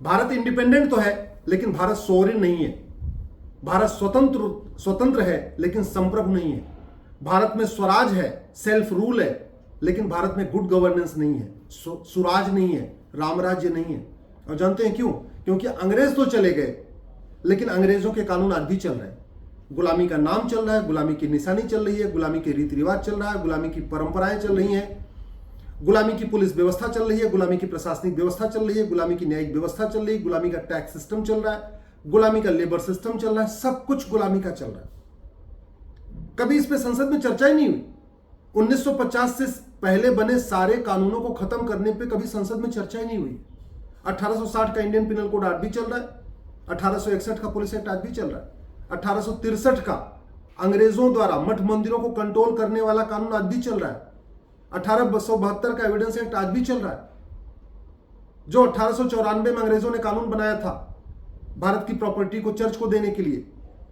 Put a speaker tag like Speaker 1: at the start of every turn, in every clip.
Speaker 1: Bharat independent तो है लेकिन भारत सोवरेन नहीं है। भारत स्वतंत्र है लेकिन संप्रभु नहीं है। भारत में स्वराज है, सेल्फ रूल है, लेकिन भारत में गुड गवर्नेंस नहीं है, सुराज नहीं है, रामराज्य नहीं है। और जानते हैं क्यों? क्योंकि अंग्रेज तो चले गए लेकिन अंग्रेजों के कानून आज भी चल रहे हैं। गुलामी का नाम चल रहा है, गुलामी की निशानी चल रही है, गुलामी के रीति रिवाज चल रहा है, गुलामी की परंपराएं चल रही हैं, गुलामी की पुलिस व्यवस्था चल रही है, गुलामी की प्रशासनिक व्यवस्था चल रही है, गुलामी की न्यायिक व्यवस्था चल रही है, गुलामी का टैक्स सिस्टम चल रहा है, गुलामी का लेबर सिस्टम चल रहा है, सब कुछ गुलामी का चल रहा है। कभी इस पे संसद में चर्चा ही नहीं हुई। 1950 से पहले बने सारे कानूनों को खत्म करने पे कभी संसद में चर्चा ही नहीं हुई। 1860 का इंडियन पिनल कोड आज भी चल रहा है, 1861 का पुलिस एक्ट आज भी चल रहा है, 1863 का अंग्रेजों द्वारा मठ मंदिरों को कंट्रोल करने वाला कानून आज भी चल रहा है, 1872 का एविडेंस एक्ट आज भी चल रहा है। जो 1894 में अंग्रेजों ने कानून बनाया था भारत की प्रॉपर्टी को चर्च को देने के लिए,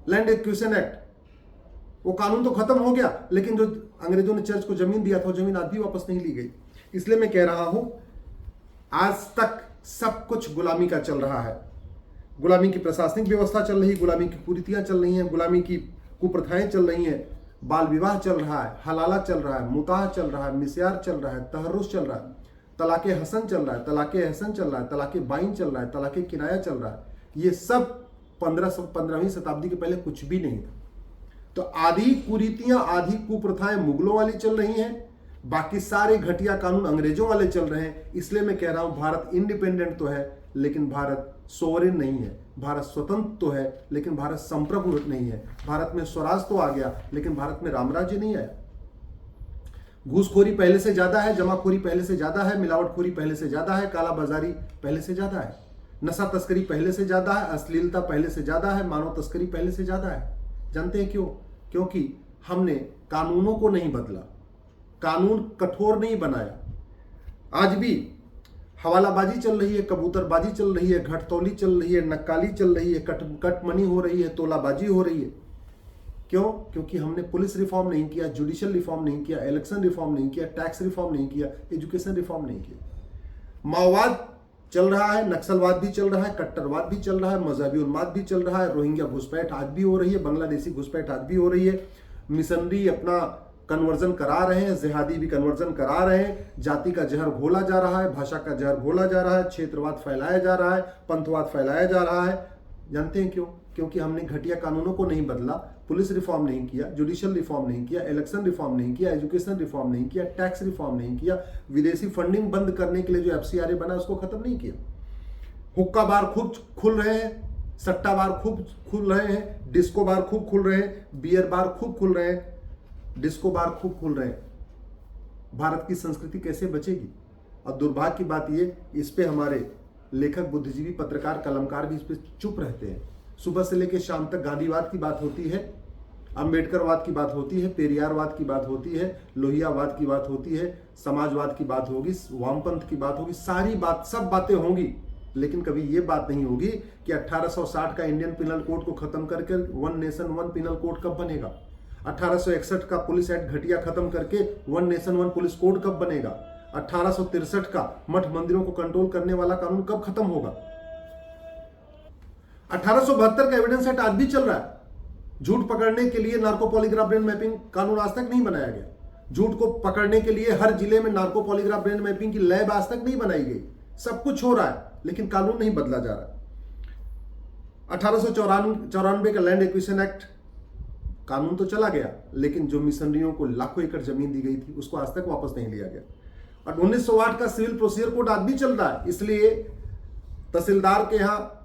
Speaker 1: लैंड एक्विजिशन एक्ट, वो कानून तो खत्म हो गया लेकिन जो अंग्रेजों ने चर्च को जमीन दिया था वो जमीन आज भी वापस नहीं ली गई। इसलिए मैं कह रहा हूं आज तक सब कुछ गुलामी का चल रहा है। गुलामी की प्रशासनिक व्यवस्था चल रही है, गुलामी की कुरीतियां चल रही हैं, गुलामी की कुप्रथाएं चल रही हैं, बाल विवाह चल रहा है, हलाला चल रहा है, मुताह चल रहा है, मिस्यार चल रहा है, तहर्रुस चल रहा है, तलाके हसन चल रहा है, तलाके एहसन चल रहा है, तलाके बाइन चल रहा है, तलाके किनाया चल रहा है। ये सब 15वीं शताब्दी के पहले कुछ भी नहीं था। तो आधी कुरीतियां, आधी कुप्रथाएं मुगलों वाली चल रही हैं, बाकी सारे घटिया कानून अंग्रेजों वाले चल रहे हैं। इसलिए मैं कह रहा हूं भारत इंडिपेंडेंट तो है लेकिन भारत सोवरेन नहीं है। भारत स्वतंत्र तो है लेकिन भारत संप्रभु नहीं है। भारत में स्वराज तो आ गया लेकिन भारत में रामराज्य नहीं आया। घूसखोरी पहले से ज्यादा है, जमाखोरी पहले से ज्यादा है, मिलावटखोरी पहले से ज्यादा है, कालाबाजारी पहले से ज्यादा है, नशा तस्करी पहले से ज्यादा है, अश्लीलता पहले से ज्यादा है, मानव तस्करी पहले से ज्यादा है। जानते हैं क्यों? क्योंकि हमने कानूनों को नहीं बदला, कानून कठोर नहीं बनाया। आज भी हवालाबाजी चल रही है, कबूतरबाजी चल रही है, घटतौली चल रही है, नक्काली चल रही है, कटमनी हो रही है, तोलाबाजी हो रही है। क्यों? क्योंकि हमने पुलिस रिफॉर्म नहीं किया, जुडिशियल रिफॉर्म नहीं किया, इलेक्शन रिफॉर्म नहीं किया, टैक्स रिफॉर्म नहीं किया, एजुकेशन रिफॉर्म नहीं किया। माओवाद चल रहा है, नक्सलवाद भी चल रहा है, कट्टरवाद भी चल रहा है, मजहबी उन्माद भी चल रहा है, रोहिंग्या घुसपैठ आज भी हो रही है, बांग्लादेशी घुसपैठ आज भी हो रही है, मिशनरी अपना कन्वर्जन करा रहे हैं, जिहादी भी कन्वर्जन करा रहे हैं, जाति का जहर घोला जा रहा है, भाषा का जहर घोला जा रहा है, क्षेत्रवाद फैलाया जा रहा है, पंथवाद फैलाया जा रहा है। जानते हैं क्यों? क्योंकि हमने घटिया कानूनों को नहीं बदला, पुलिस रिफॉर्म नहीं किया, जुडिशियल रिफॉर्म नहीं किया, इलेक्शन रिफॉर्म नहीं किया, एजुकेशन रिफॉर्म नहीं किया, टैक्स रिफॉर्म नहीं किया, विदेशी फंडिंग बंद करने के लिए जो FCRA बना उसको खत्म नहीं किया। हुक्का बार खूब खुल रहे हैं, सट्टा बार खूब खुल रहे हैं, डिस्को बार खूब खुल रहे हैं, बियर बार खूब खुल रहे हैं, डिस्को बार खूब खुल रहे हैं। भारत की संस्कृति कैसे बचेगी? और दुर्भाग्य की बात ये, इस पे हमारे लेखक, बुद्धिजीवी, पत्रकार, कलमकार भी इस पे चुप रहते हैं। सुबह से लेकर शाम तक गांधीवाद की बात होती है, अंबेडकरवाद की बात होती है, पेरियारवाद की बात होती है, लोहियावाद की बात होती है, समाजवाद की बात होगी, वामपंथ की बात होगी, सारी बात, सब बातें होंगी, लेकिन कभी ये बात नहीं होगी कि 1860 का इंडियन पिनल कोड को खत्म करके one nation one penal code कब बनेगा, 1861 का पुलिस एक्ट घटिया खत्म करके one nation one police code कब बनेगा, 1863 का मठ मंदिरों को कंट्रोल करने वाला कानून कब खत्म होगा, 1872 का एविडेंस एक्ट आज भी चल रहा है। झूठ पकड़ने के लिए नार्को पॉलीग्राफ ब्रेन मैपिंग कानून आज तक नहीं बनाया गया। झूठ को पकड़ने के लिए हर जिले में नार्को पॉलीग्राफ ब्रेन मैपिंग की लैब आज तक नहीं बनाई गई। सब कुछ हो रहा है लेकिन कानून नहीं बदला जा रहा। 1894 का लैंड एक्विजिशन एक्ट कानून तो चला गया लेकिन जो मिशनरियों को लाखों एकड़ जमीन दी गई थी उसको आज तक वापस नहीं लिया गया। और 1908 का सिविल प्रोसीजर कोड आज भी चल रहा है। इसलिए तहसीलदार के यहाँ,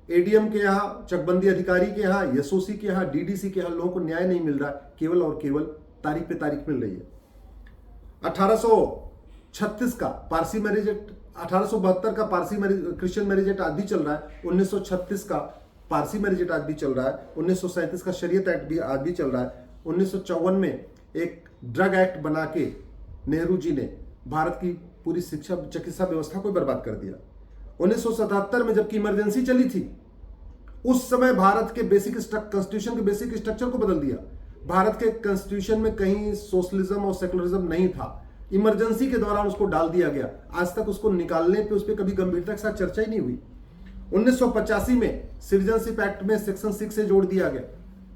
Speaker 1: ADM के यहाँ, चकबंदी अधिकारी के यहाँ, SOC के यहाँ, DDC के यहाँ लोगों को न्याय नहीं मिल रहा है, केवल और केवल तारीख पे तारीख मिल रही है। 1836 का पारसी मैरिज एक्ट, 1872 का पारसी क्रिश्चियन मैरिज एक्ट आज भी चल रहा है, 1936 का पारसी मैरिज एक्ट आज भी चल रहा है, 1937 का शरीयत एक्ट भी आज भी चल रहा है। 1954 में एक ड्रग एक्ट बना के नेहरू जी ने भारत की पूरी शिक्षा चिकित्सा व्यवस्था को बर्बाद कर दिया। 1977 में जबकि इमरजेंसी चली थी उस समय भारत के कॉन्स्टिट्यूशन के बेसिक स्ट्रक्चर को बदल दिया। भारत के कॉन्स्टिट्यूशन में कहीं सोशलिज्म और सेकुलरिज्म नहीं था, इमरजेंसी के दौरान उसको डाल दिया गया। आज तक उसको निकालने पे उस पर कभी गंभीरता के साथ चर्चा ही नहीं हुई। 1985 में सिटीजनशिप एक्ट में सेक्शन 6 से जोड़ दिया गया।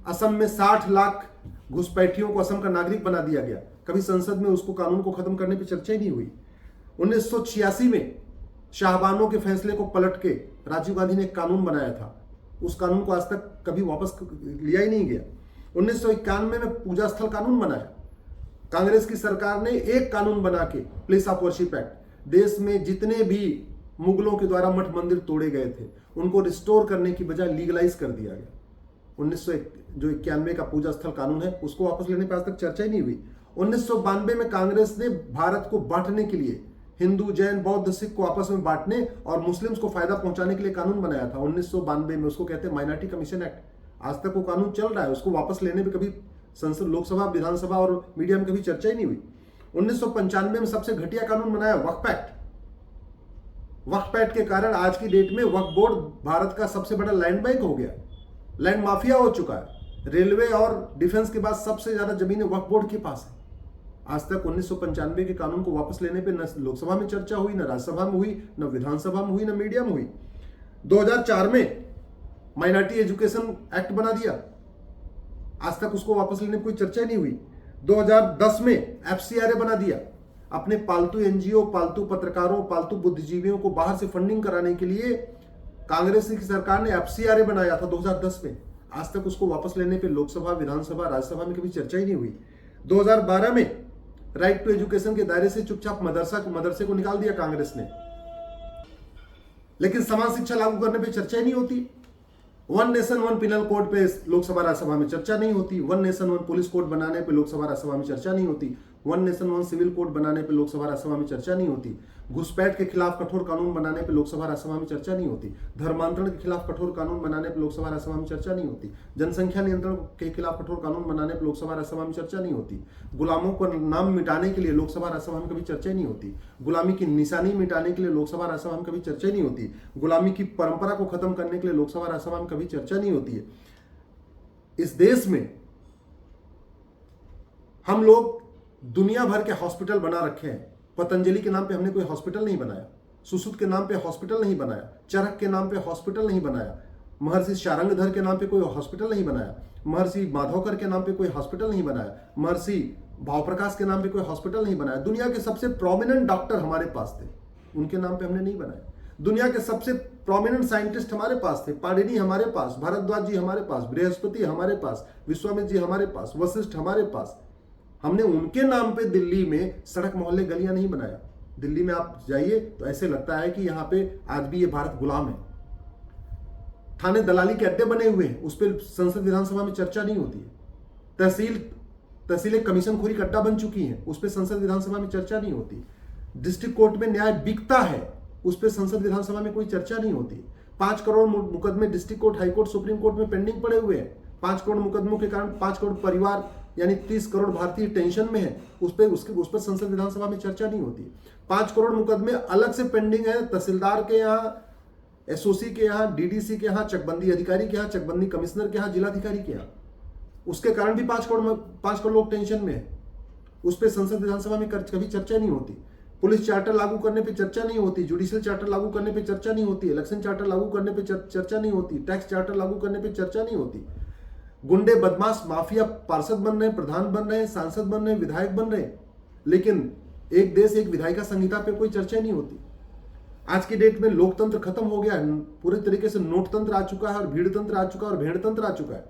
Speaker 1: असम में 60 लाख घुसपैठियों को असम का नागरिक बना दिया गया। कभी संसद में उसको कानून को खत्म करने पर चर्चा ही नहीं हुई। 1986 में शाहबानों के फैसले को पलट के राजीव गांधी ने एक कानून बनाया था। उस कानून को आज तक कभी वापस लिया ही नहीं गया। 1991 में पूजा स्थल कानून बनाया। कांग्रेस की सरकार ने एक कानून बना के, प्लेस ऑफ वर्शिप एक्ट, देश में जितने भी मुगलों के द्वारा मठ मंदिर तोड़े गए थे उनको रिस्टोर करने की बजाय लीगलाइज कर दिया गया। 1991 का पूजा स्थल कानून है उसको वापस लेने पर आज तक चर्चा ही नहीं हुई। 1992 में कांग्रेस ने भारत को बांटने के लिए, हिंदू, जैन, बौद्ध, सिख को आपस में बांटने और मुस्लिम्स को फायदा पहुंचाने के लिए कानून बनाया था 1992 में। उसको कहते हैं माइनॉरिटी कमीशन एक्ट। आज तक वो कानून चल रहा है। उसको वापस लेने पे कभी संसद, लोकसभा, विधानसभा और मीडिया में कभी चर्चा ही नहीं हुई। 1995 में सबसे घटिया कानून बनाया वक्फ एक्ट। वक्फ एक्ट के कारण आज की डेट में वक्फ बोर्ड भारत का सबसे बड़ा लैंड बैंक हो गया, लैंड माफिया हो चुका है। रेलवे और डिफेंस के बाद सबसे ज्यादा जमीनें वक्फ बोर्ड के पास है। आज तक 1995 के कानून को वापस लेने पे न लोकसभा में चर्चा हुई, न राज्यसभा में हुई, न विधानसभा में हुई, न मीडिया में हुई। 2004 में माइनॉरिटी एजुकेशन एक्ट बना दिया। आज तक उसको वापस लेने की कोई चर्चा नहीं हुई। 2010 में एफसीआरए बना दिया। अपने पालतू एनजीओ, पालतू पत्रकारों, पालतू बुद्धिजीवियों को बाहर से फंडिंग कराने के लिए कांग्रेस की सरकार ने एफसीआरए बनाया था 2010 में। आज तक उसको वापस लेने पे लोकसभा, विधानसभा, राज्यसभा में कभी चर्चा ही नहीं हुई। 2012 में राइट टू एजुकेशन के दायरे से चुपचाप मदरसे को निकाल दिया कांग्रेस ने, लेकिन समान शिक्षा लागू करने पे चर्चा ही नहीं होती। One nation one penal code पे लोकसभा, राज्यसभा में चर्चा नहीं होती। One nation one police code बनाने पे लोकसभा, राज्यसभा में चर्चा नहीं होती। One nation one civil code बनाने पे लोकसभा, राज्यसभा में चर्चा नहीं होती। घुसपैठ के खिलाफ कठोर कानून बनाने पे लोकसभा, राज्यसभा में चर्चा नहीं होती। धर्मांतरण के खिलाफ कठोर कानून बनाने पे लोकसभा, राज्यसभा में चर्चा नहीं होती। जनसंख्या नियंत्रण के खिलाफ कठोर कानून बनाने पे लोकसभा, राज्यसभा में चर्चा नहीं होती। गुलामों को नाम मिटाने के लिए लोकसभा, राज्यसभा में कभी चर्चा नहीं होती। गुलामी की निशानी मिटाने के लिए लोकसभा, राज्यसभा में कभी चर्चा नहीं होती। गुलामी की परंपरा को खत्म करने के लिए लोकसभा, राज्यसभा में कभी चर्चा नहीं होती है। इस देश में हम लोग दुनिया भर के हॉस्पिटल बना रखे हैं। पतंजलि के नाम पे हमने कोई हॉस्पिटल नहीं बनाया, सुश्रुत के नाम पे हॉस्पिटल नहीं बनाया, चरक के नाम पे हॉस्पिटल नहीं बनाया, महर्षि शारंगधर के नाम पे कोई हॉस्पिटल नहीं बनाया, महर्षि माधवकर के नाम पे कोई हॉस्पिटल नहीं बनाया, महर्षि भावप्रकाश के नाम पे कोई हॉस्पिटल नहीं बनाया। दुनिया के सबसे प्रोमिनेंट डॉक्टर हमारे पास थे, उनके नाम पे हमने नहीं बनाया। दुनिया के सबसे प्रोमिनेंट साइंटिस्ट हमारे पास थे, पाणिनि हमारे पास, भारद्वाज जी हमारे पास, बृहस्पति हमारे पास, विश्वामित्र जी हमारे पास, वशिष्ठ हमारे पास। हमने उनके नाम पे दिल्ली में सड़क, मोहल्ले, गलियां नहीं बनाया। दिल्ली में आप जाइए तो ऐसे लगता है कि यहां पे आज भी ये भारत गुलाम है। थाने दलाली के अड्डे बने हुए हैं, उस पर संसद, विधानसभा में चर्चा नहीं होती है। तहसीलें कमीशन खोरी का अड्डा बन चुकी हैं, उस पर संसद, विधानसभा में चर्चा नहीं होती। डिस्ट्रिक्ट कोर्ट में न्याय बिकता है, उस पर संसद, विधानसभा में कोई चर्चा नहीं होती। 5 करोड़ मुकदमे district court, high court, supreme court में पेंडिंग पड़े हुए हैं। 5 करोड़ मुकदमों के कारण 5 करोड़ परिवार यानी 30 करोड़ भारतीय टेंशन में है, उस पर संसद, विधानसभा में चर्चा नहीं होती। 5 करोड़ मुकदमे अलग से पेंडिंग है, तहसीलदार के यहाँ, एसओसी के यहाँ, डीडीसी के यहाँ, चकबंदी अधिकारी के यहाँ, चकबंदी कमिश्नर के यहाँ, जिलाधिकारी के यहाँ। उसके कारण भी 5 करोड़ लोग टेंशन में है, उस पर संसद, विधानसभा में कभी चर्चा नहीं होती। पुलिस चार्टर लागू करने पे चर्चा नहीं होती, जुडिशियल चार्टर लागू करने पे चर्चा नहीं होती, इलेक्शन चार्टर लागू करने पे चर्चा नहीं होती, टैक्स चार्टर लागू करने पे चर्चा नहीं होती। गुंडे, बदमाश, माफिया पार्षद बन रहे हैं, प्रधान बन रहे हैं, सांसद बन रहे हैं, विधायक बन रहे हैं, लेकिन एक देश एक विधायिका संहिता पे कोई चर्चा नहीं होती। आज की डेट में लोकतंत्र खत्म हो गया है, पूरे तरीके से नोटतंत्र आ चुका है और भीड़तंत्र आ चुका है और भेड़तंत्र आ चुका है।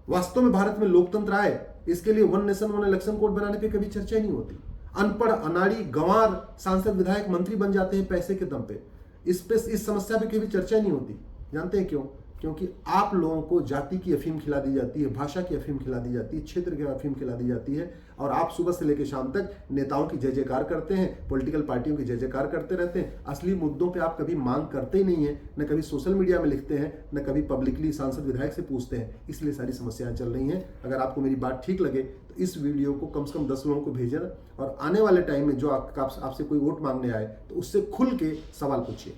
Speaker 1: वास्तव में भारत में लोकतंत्र आए, इसके लिए one nation one election code बनाने पे कभी चर्चा नहीं होती। अनपढ़, अनाड़ी, गंवार सांसद, विधायक, मंत्री बन जाते हैं पैसे के दम पे। इस समस्या पे कभी चर्चा नहीं होती। जानते हैं क्यों? क्योंकि आप लोगों को जाति की अफीम खिला दी जाती है, भाषा की अफीम खिला दी जाती है, क्षेत्र की अफीम खिला दी जाती है, और आप सुबह से लेकर शाम तक नेताओं की जय जयकार करते हैं, पॉलिटिकल पार्टियों की जय जयकार करते रहते हैं। असली मुद्दों पे आप कभी मांग करते ही नहीं है, न कभी सोशल मीडिया में लिखते हैं, न कभी पब्लिकली सांसद, विधायक से पूछते हैं। इसलिए सारी समस्याएं चल रही हैं। अगर आपको मेरी बात ठीक लगे तो इस वीडियो को कम से कम 10 लोगों को भेजना, और आने वाले टाइम में जो आपसे कोई वोट मांगने आए तो उससे खुल के सवाल पूछिए।